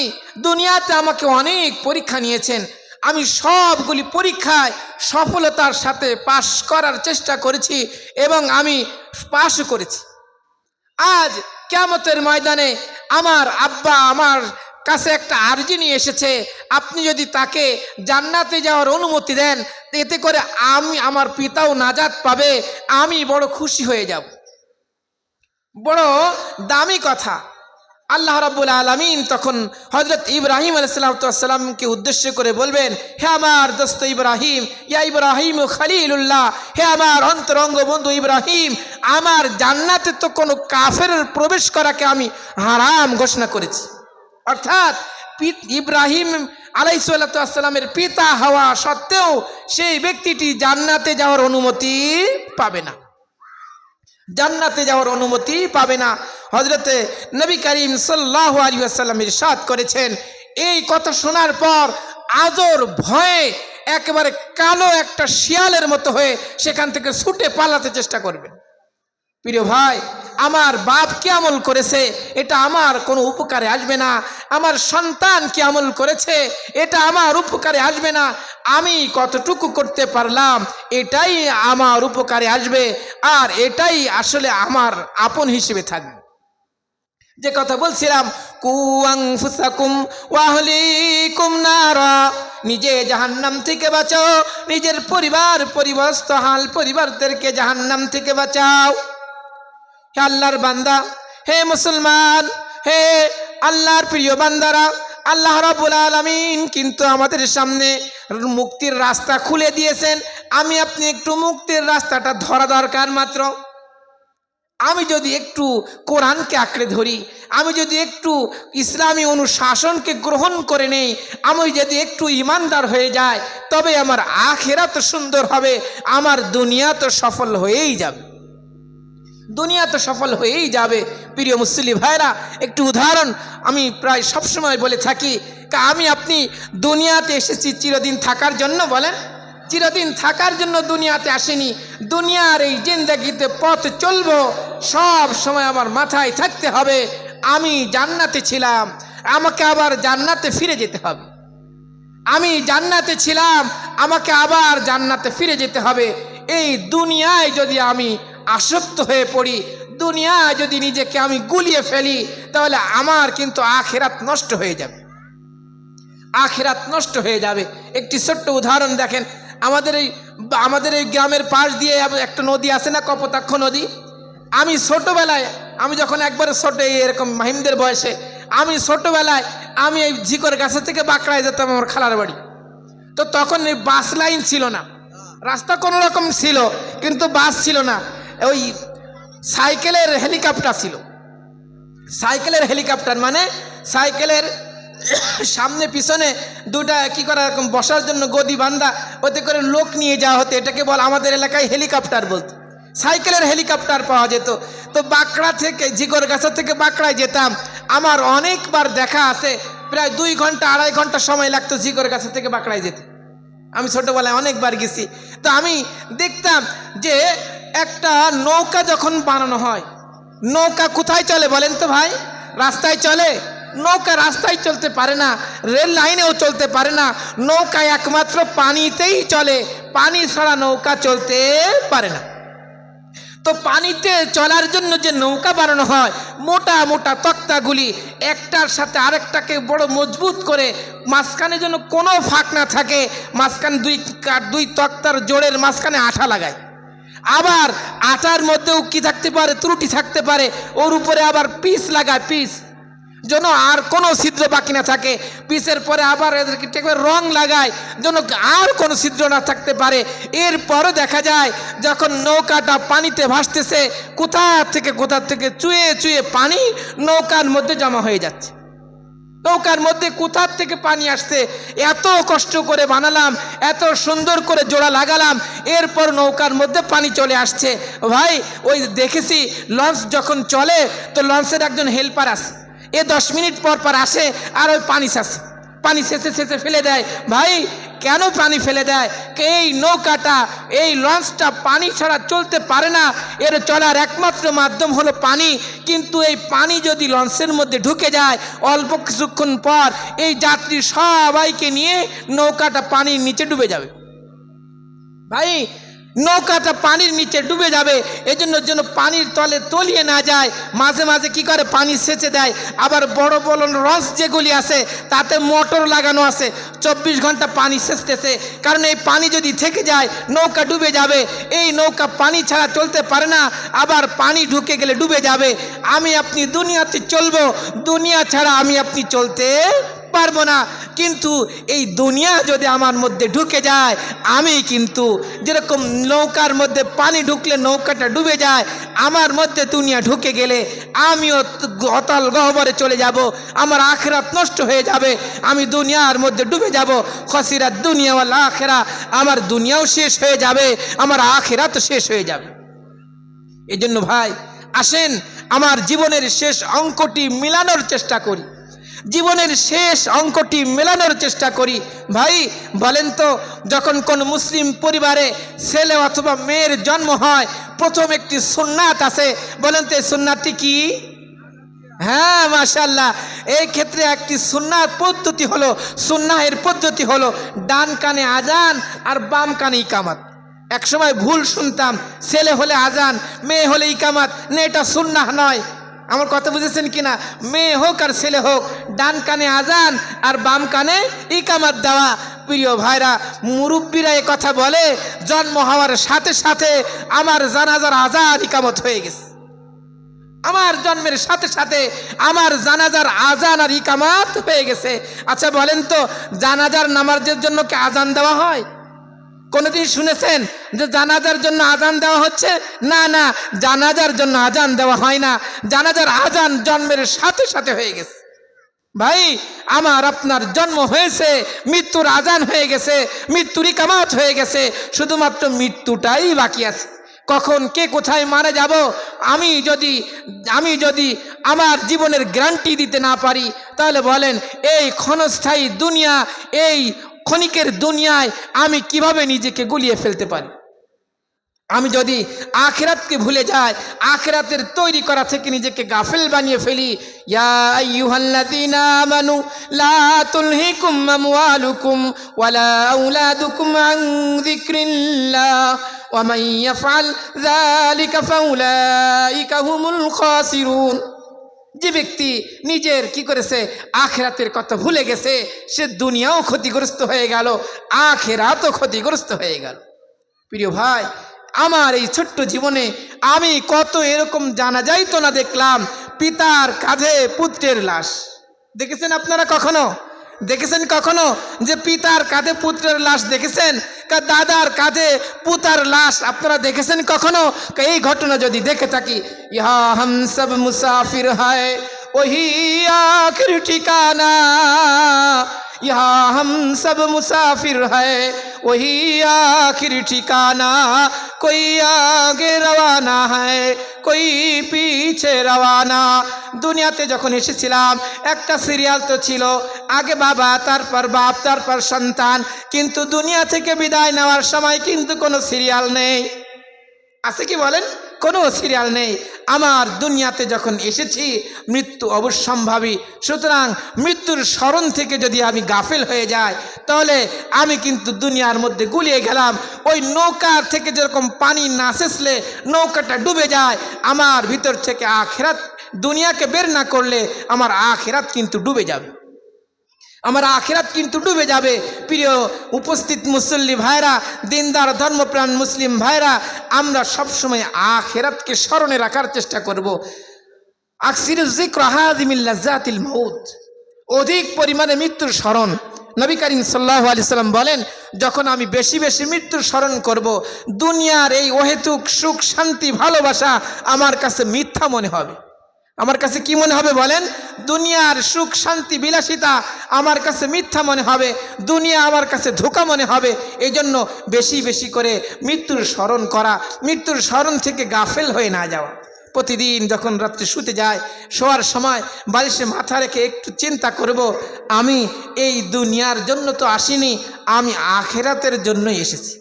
দুনিয়াতে আমাকে অনেক পরীক্ষা নিয়েছেন, আমি সবগুলি পরীক্ষায় সফলতার সাথে পাশ করার চেষ্টা করেছি এবং আমি পাশও করেছি। আজ কিয়ামতের ময়দানে আমার আব্বা আমার কাছে একটা আরজি নিয়ে এসেছে, আপনি যদি তাকে জান্নাতে যাওয়ার অনুমতি দেন, এতে করে আমার পিতাও নাজাত পাবে, আমি বড় খুশি হয়ে যাব। বড় দামি কথা। আল্লাহ রাব্বুল আলামিন তখন হযরত ইব্রাহিম আলাইহিস সালামকে উদ্দেশ্য করে বলবেন, হে আমার দোস্ত ইব্রাহিম, ইয়া ইব্রাহিম খলিলুল্লাহ, হে আমার অন্তরঙ্গ বন্ধু ইব্রাহিম, আমার জান্নাতে তো কোনো কাফেরের প্রবেশ করাকে আমি হারাম ঘোষণা করেছি। অর্থাৎ ইব্রাহিম আলাইহিস সালামের পিতা হওয়া সত্ত্বেও সেই ব্যক্তিটি জান্নাতে যাওয়ার অনুমতি পাবে না, জান্নাতে যাওয়ার অনুমতি পাবে না। হযরতে নবী করিম সাল্লাল্লাহু আলাইহি ওয়াসাল্লাম ইরশাদ করেছেন, এই কথা শোনার পর আজর ভয়ে একেবারে কালো একটা শিয়ালের মতো হয়ে সেখান থেকে ছুটে পালাতে চেষ্টা করবেন। প্রিয় ভাই, আমার বাপ কি আমল করেছে এটা আমার কোনো উপকারে আসবে না, আমার সন্তান কি আমল করেছে এটা আমার উপকারে আসবে না, আমি কতটুকু করতে পারলাম এটাই আমার উপকারে আসবে, আর এটাই আসলে আমার আপন হিসেবে থাকবে। যে কথা বলছিলাম, কু আনফুসাকুম ওয়া আহলিকুম নারা, নিজে জাহান্নাম থেকে বাঁচাও, নিজের পরিবারস্থ হাল পরিবারদেরকে জাহান্নাম থেকে বাঁচাও। হে আল্লাহর বান্দা, হে মুসলমান, হে আল্লাহর প্রিয় বান্দারা, আল্লাহ রাব্বুল আলামিন কিন্তু আমাদের সামনে মুক্তির রাস্তা খুলে দিয়েছেন। আমি আপনি একটু মুক্তির রাস্তাটা ধরা দরকার মাত্র। আমি যদি একটু কোরআনকে আঁকড়ে ধরি, আমি যদি একটু ইসলামী অনুশাসনকে গ্রহণ করে নেই, আমি যদি একটু ইমানদার হয়ে যায়, তবে আমার আখিরাত সুন্দর হবে, আমার দুনিয়া তো সফল হয়েই যাবে, দুনিয়া তো সফল হয়েই যাবে। প্রিয় মুসলিম ভাইরা, একটু উদাহরণ আমি প্রায় সবসময় বলে থাকি, আমি আপনি দুনিয়াতে এসেছি চিরদিন থাকার জন্য, বলেন চিরদিন থাকার জন্য দুনিয়াতে আসেনি। দুনিয়ার এই জিন্দেগিতে পথ চলবো, সব সময় আমার মাথায় থাকতে হবে আমি জান্নাতে ছিলাম, আমাকে আবার জান্নাতে ফিরে যেতে হবে। আমি জান্নাতে ছিলাম, আমাকে আবার জান্নাতে ফিরে যেতে হবে। এই দুনিয়ায় যদি আমি আসক্ত হয়ে পড়ি, দুনিয়ায় যদি নিজেকে আমি গুলিয়ে ফেলি, তাহলে আমার কিন্তু আখিরাত নষ্ট হয়ে যাবে, আখিরাত নষ্ট হয়ে যাবে। একটি ছোট্ট উদাহরণ দেখেন, আমাদের এই গ্রামের পাশ দিয়ে একটা নদী আছে না, কপোতাক্ষ নদী। আমি ছোটবেলায়, আমি যখন একবারে ছোট, এরকম মাহিমদের বয়সে, আমি ছোটবেলায় আমি এই ঝিকর গাছা থেকে বাঁকড়ায় যেতাম আমার খালার বাড়ি। তো তখন এই বাস লাইন ছিল না, রাস্তা কোনো রকম ছিল কিন্তু বাস ছিল না, ওই সাইকেলের হেলিকপ্টার ছিল। সাইকেলের হেলিকপ্টার মানে সাইকেলের সামনে পিছনে দুটা কি করা এরকম বসার জন্য গদি বান্ধা, ওতে করে লোক নিয়ে যাওয়া হতো, এটাকে বল আমাদের এলাকায় হেলিকপ্টার বলতো। সাইকেলের হেলিকপ্টার পাওয়া যেত। তো বাঁকড়া থেকে, ঝিকরগাছা থেকে বাঁকড়ায় যেতাম। আমার অনেকবার দেখা আছে, প্রায় 2 ঘন্টা 2.5 ঘন্টা সময় লাগতো ঝিকরগাছা থেকে বাঁকড়ায় যেতে। আমি ছোটবেলায় অনেকবার গেছি। তো আমি দেখতাম যে একটা নৌকা যখন বানানো হয়, নৌকা কোথায় চলে বলেন তো ভাই? রাস্তায় চলে। নৌকা রাস্তায় চলতে পারে না, রেল লাইনেও চলতে পারে না, নৌকা একমাত্র পানিতেই চলে, পানি ছাড়া নৌকা চলতে পারে না। তো পানিতে চলার জন্য যে নৌকা বানানো হয়, মোটা মোটা তক্তাগুলি একটার সাথে আরেকটাকে বড় মজবুত করে, মাঝখানে যেন কোনো ফাঁক না থাকে, মাঝখানে দুই তক্তার জোড়ের মাঝখানে আঠা লাগায়। আবার আটার মধ্যেও কি থাকতে পারে, ত্রুটি থাকতে পারে, ওর উপরে আবার পিস লাগায়, পিস যেন আর কোনো ছিদ্র বাকি না থাকে। পিসের পরে আবার এদেরকে রং লাগায় যেন আর কোনো ছিদ্র না থাকতে পারে। এরপরও দেখা যায় যখন নৌকাটা পানিতে ভাসতেছে, কোথা থেকে চুয়ে চুয়ে পানি নৌকার মধ্যে জমা হয়ে যাচ্ছে। নৌকার মধ্যে কোথা থেকে পানি আসছে, এত কষ্ট করে বানালাম, এত সুন্দর করে জোড়া লাগালাম, এরপর নৌকার মধ্যে পানি চলে আসছে। ভাই, ওই দেখেছি লঞ্চ যখন চলে, তো লঞ্চের একজন হেল্পার আছে, 10 মিনিট পর পর আসে আর ওই পানি শেষে ফেলে দেয়। ভাই, কেন পানি ফেলে দেয়? এই নৌকাটা, এই লঞ্চটা পানি ছাড়া চলতে পারে না, এর চলার একমাত্র মাধ্যম হলো পানি। কিন্তু এই পানি যদি লঞ্চের মধ্যে ঢুকে যায়, অল্প কিছুক্ষণ পর এই যাত্রী সবাইকে নিয়ে নৌকাটা পানির নিচে ডুবে যাবে। ভাই, নৌকাটা পানির নিচে ডুবে যাবে, এজন্য যেন পানির তলে তলিয়ে না যায় মাঝে মাঝে কি করে পানি সেচে দেয়। আবার বড় বড় লঞ্চ যেগুলি আছে তাতে মোটর লাগানো আছে, 24 ঘন্টা পানি সেচতেছে, কারণ এই পানি যদি থেকে যায় নৌকা ডুবে যাবে। এই নৌকা পানি ছাড়া চলতে পারে না, আবার পানি ঢুকে গেলে ডুবে যাবে। আমি আপনি দুনিয়াতে চলবো, দুনিয়া ছাড়া আমি আপনি চলতে পারবো না। কিন্তু এই দুনিয়া যদি আমার মধ্যে ঢুকে যায়, আমি কিন্তু যেরকম নৌকার মধ্যে পানি ঢুকলে নৌকাটা ডুবে যায়, আমার মধ্যে দুনিয়া ঢুকে গেলে আমিও অতল গহ্বরে চলে যাব, আমার আখিরাত নষ্ট হয়ে যাবে, আমি দুনিয়ার মধ্যে ডুবে যাব। খসিরাত দুনিয়া ওয়াল আখিরা, আমার দুনিয়াও শেষ হয়ে যাবে, আমার আখিরাতও শেষ হয়ে যাবে। এই জন্য ভাই আসেন আমার জীবনের শেষ অঙ্কটি মিলানোর চেষ্টা করি, জীবনের শেষ অঙ্কটি মেলানোর চেষ্টা করি। ভাই বলেন তো, যখন কোন মুসলিম পরিবারে ছেলে অথবা মেয়ের জন্ম হয়, প্রথম একটি সুন্নাত আছে, বলেন তো এই সুন্নাতটি কি? হ্যাঁ মাশাআল্লাহ, এই ক্ষেত্রে একটি সুন্নাত পদ্ধতি হলো, সুন্নাহের পদ্ধতি হলো ডান কানে আজান আর বাম কানে ইকামত। এক সময় ভুল শুনতাম, ছেলে হলে আজান, মেয়ে হলে ইকামত, না এটা সুন্নাহ নয়। আমার কথা বুঝেছেন কিনা? মেয়ে হোক আর ছেলে হোক, ডান কানে আজান আর বাম কানে ইকামত দেওয়া। প্রিয় ভাইরা, মুরব্বীরা এ কথা বলে, জন্ম হওয়ার সাথে সাথে আমার জানাজার আজান ইকামত হয়ে গেছে, আমার জন্মের সাথে সাথে আমার জানাজার আজান আর ইকামত হয়ে গেছে। আচ্ছা বলেন তো, জানাজার নামাজের জন্য কি আজান দেওয়া হয়? কোনদিন শুনেছেন যে জানাজার জন্য আজান দেওয়া হচ্ছে? না না, জানাজার জন্য আজান দেওয়া হয় না, জানাজার আজান জন্মের সাথে সাথে হয়ে গেছে। ভাই আমার আপনার জন্ম হয়েছে, মৃত্যুর আজান হয়ে গেছে, মৃত্যুর ইকামত হয়ে গেছে, শুধুমাত্র মৃত্যুটাই বাকি আছে। কখন কে কোথায় মারা যাব আমি যদি আমার জীবনের গ্যারান্টি দিতে না পারি, তাহলে বলেন এই ক্ষণস্থায়ী দুনিয়া, এই ক্ষণিকের দুনিয়ায় আমি কিভাবে নিজেকে গুলিয়ে ফেলতে পারি? আমি যদি আখিরাতকে ভুলে যাই, আখিরাতের তৈরি করা থেকে নিজেকে গাফিল বানিয়ে ফেলি। ইয়া আইয়ুহাল্লাযীনা আমানু লা তুলহিকুম আমওয়ালুকুম ওয়ালা আওলাদুকুম আন যিকরিল্লাহ ওয়া মান ইয়াফআল যালিকা ফাউলাইকা হুমুল খাসিরুন। যে ব্যক্তি নিজের কি করেছে, আখিরাতের কথা ভুলে গেছে, সে দুনিয়াও ক্ষতিগ্রস্ত হয়ে গেল, আখিরাতও ক্ষতিগ্রস্ত হয়ে গেল। প্রিয় ভাই, আমার এই ছোট্ট জীবনে আমি কত এরকম জানাজাই তো না দেখলাম, পিতার কাঁধে পুত্রের লাশ। দেখেছেন আপনারা কখনো? দেখেছেন কখনো যে পিতার কাঁধে পুত্রের লাশ দেখেছেন? দাদার কাঁধে পুতার লাশ আপনারা দেখেছেন কখনো? এই ঘটনা যদি দেখে থাকি, ইহা হাম সব মুসাফির হায় ওহি আখির ঠিকানা, ইহা হাম সব মুসাফির হায় ওহি আখির ঠিকানা, কোই আগে রওয়ানা হ্যায় কোই পিছে রওয়ানা। দুনিয়াতে যখন এসেছিলাম একটা সিরিয়াল তো ছিল, আগে বাবা, তারপর বাপ, তারপর সন্তান, কিন্তু দুনিয়া থেকে বিদায় নেওয়ার সময় কিন্তু কোনো সিরিয়াল নেই। আছে কি বলেন? কোনো সিরিয়াল নেই। আমার দুনিয়াতে যখন এসেছি মৃত্যু অবশ্যম্ভাবী, সুতরাং মৃত্যুর স্মরণ থেকে যদি আমি গাফিল হয়ে যাই, তাহলে আমি কিন্তু দুনিয়ার মধ্যে গুলিয়ে গেলাম। ওই নৌকার থেকে যেরকম পানি না সেচলে নৌকাটা ডুবে যায়, আমার ভিতর থেকে আখিরাত, দুনিয়াকে বের না করলে আমার আখিরাত কিন্তু ডুবে যাবে, আমার আখিরাত কিন্তু ডুবে যাবে। প্রিয় উপস্থিত মুসল্লি ভাইরা, দিনদার ধর্মপ্রাণ মুসলিম ভাইরা, আমরা সবসময় আখিরাতকে স্মরণে রাখার চেষ্টা করব। আকসিরুজ যিকর হাযিমিল লাযাতিল মাউত, অধিক পরিমাণে মৃত্যুর স্মরণ। নবী করিম সাল্লাল্লাহু আলাইহি সাল্লাম বলেন, যখন আমি বেশি বেশি মৃত্যুর স্মরণ করব, দুনিয়ার এই অহেতুক সুখ শান্তি ভালোবাসা আমার কাছে মিথ্যা মনে হবে। আমার কাছে কি মনে হবে বলেন? দুনিয়ার সুখ শান্তি বিলাসিতা আমার কাছে মিথ্যা মনে হবে, দুনিয়া আমার কাছে ধোঁকা মনে হবে। এই জন্য বেশি বেশি করে মৃত্যুর স্মরণ করা, মৃত্যুর স্মরণ থেকে গাফেল হয়ে না যাওয়া। প্রতিদিন যখন রাত্রে শুতে যায়, শোয়ার সময় বালিশে মাথা রেখে একটু চিন্তা করব, আমি এই দুনিয়ার জন্য তো আসিনি, আমি আখিরাতের জন্য এসেছি।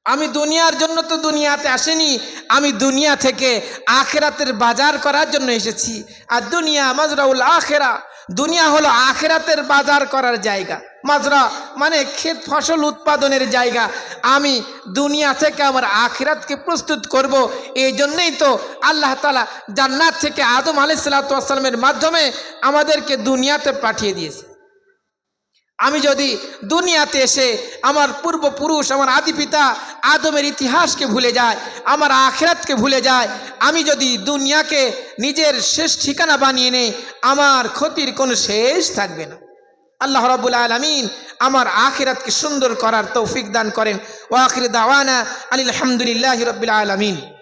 আমি দুনিয়ার জন্য তো দুনিয়াতে আসেনি, আমি দুনিয়া থেকে আখিরাতের বাজার করার জন্য এসেছি। আর দুনিয়া মাজরাউল আখিরা, দুনিয়া হলো আখিরাতের বাজার করার জায়গা। মাজরা মানে ক্ষেত ফসল উৎপাদনের জায়গা। আমি দুনিয়া থেকে আমার আখিরাতকে প্রস্তুত করব। এই জন্যই তো আল্লাহ তাআলা জান্নাত থেকে আদম আলাইহিস সালামের মাধ্যমে আমাদেরকে দুনিয়াতে পাঠিয়ে দিয়েছে। আমি যদি দুনিয়াতে এসে আমার পূর্বপুরুষ, আমার আদি পিতা আদমের ইতিহাসকে ভুলে যায়, আমার আখিরাতকে ভুলে যায়, আমি যদি দুনিয়াকে নিজের শেষ ঠিকানা বানিয়ে নেই, আমার ক্ষতির কোনো শেষ থাকবে না। আল্লাহ রাব্বুল আলামিন আমার আখিরাতকে সুন্দর করার তৌফিক দান করেন। ওয়া আখির দাওয়ানা আলহামদুলিল্লাহি রাব্বিল আলামিন।